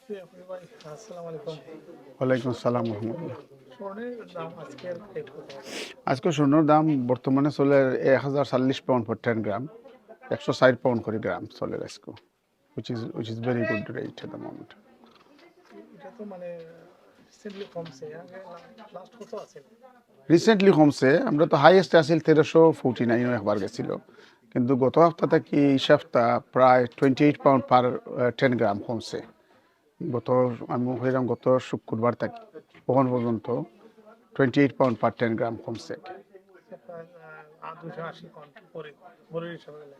আসসালামু আলাইকুম। ওয়ালাইকুম আসসালাম রহমতুল্লাহ। স্বর্ণের দাম আজকের রেট কত? আজকে স্বর্ণের দাম বর্তমানে চলে 1040 পাউন্ড ফর 10 গ্রাম, 160 পাউন্ড করে গ্রাম চলে আজকে, which is very good rate at the moment. এটা তো মানে রিসেন্টলি কমছে। আগে লাস্ট কত আছে? রিসেন্টলি কমছে, আমরা তো হাইয়েস্ট আসিল 1349 একবার গেছিল, কিন্তু গত সপ্তাহ থেকে এই সপ্তাহ প্রায় 28 পাউন্ড পার 10 গ্রাম কমছে। আমি হইলাম গত শুক্রবার থাকি কখন পর্যন্ত 28 পাউন্ড পার 10 গ্রাম কমছে। প্রায় 280 পাউন্ড পরে বড়ির হিসাবে লাগে।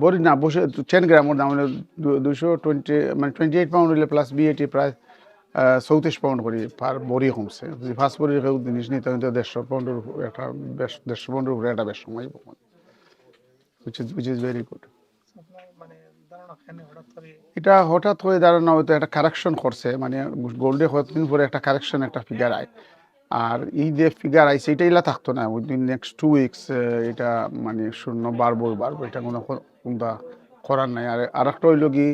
বড়ি না, বসে 10 গ্রামের দাম হলে 220, মানে 28 পাউন্ড হইলে প্লাস বিএটি প্রায় 34 পাউন্ড করে পার বড়ি কমছে। যদি ফার্স্ট বড়ির কেউ জিনিস নিতে হয় 150 পাউন্ডের একটা, বেশ 150 পাউন্ডের উপরে একটা বেশ সময়, which is very good. আপনার মানে ধারণা কেন হঠাৎ করে? এটা হঠাৎ করে দাঁড়ানো হয়তো একটা কারেকশন করছে, মানে গোল্ডে কতদিন পরে একটা কারেকশন, একটা ফিগার আয়। আর এই যে ফিগার আইছে এটা ইলা থাকতো না, উইদিন নেক্সট 2 উইকস এটা মানে শূন্য বাড়বো, এটা কোনো কোনটা করার নাই। আর একটা হইল কি,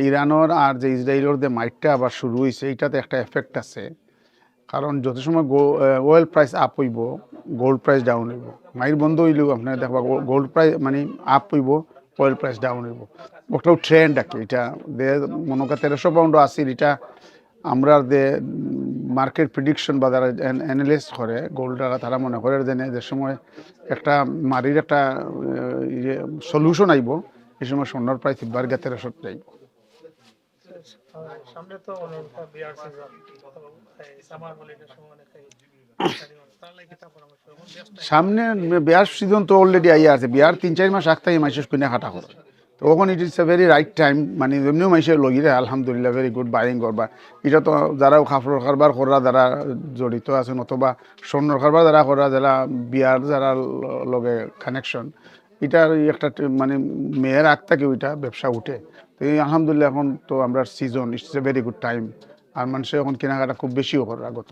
ইরানের আর যে ইসরায়েলের যে মাইটটা আবার শুরু হয়েছে, এইটাতে একটা এফেক্ট আছে। কারণ যত সময় ওয়েল প্রাইস আপ হইব, গোল্ড প্রাইস ডাউন হইব। মাইর বন্ধ হইলেও আপনার দেখবা গোল্ড প্রাইস মানে আপ হইব, ওয়েল প্রাইস ডাউন হইব। ওটাও ট্রেন্ড আর কি। এটা মনে করেন 1300 পাউন্ড আসিল, এটা আমরা যে মার্কেট প্রিডিকশন বা যারা অ্যানালিস্ট করে গোল্ডরা, তারা মনে করে যে সময় একটা মারির একটা সলিউশন আইব, এই সময় স্বর্ণের প্রাইস বার গিয়ে 1300 যাইব। সামনে তো অনেক বিয়ার সিজন, সামার হলিডে সময় অনেক তার লাগে কিতা পরামর্শ এখন বেস্ট? সামনে বিয়ার সিজন তো অলরেডি আইয়া আছে, বিয়ার 3-4 মাস আগ থেকে মাইসেস কিনে খাটা করে, তো ওখন ইট ইস এ ভেরি রাইট টাইম। মানে এমনিও মাইসে লগিরে আলহামদুলিল্লাহ ভেরি গুড বাইং করবা। এটা তো যারা কাপড় কারবার করা, যারা জড়িত আছেন, অথবা স্বর্ণর কারবার যারা করা, যারা বিয়ার যারা লগে কানেকশন, এটার একটা মানে মেয়ের আগ থেকে ওইটা ব্যবসা উঠে। তো এই আলহামদুলিল্লাহ এখন তো আমরা season, it's a very good time. আর মানুষের এখন কেনাকাটা খুব বেশিও করা গত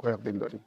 কয়েকদিন ধরে।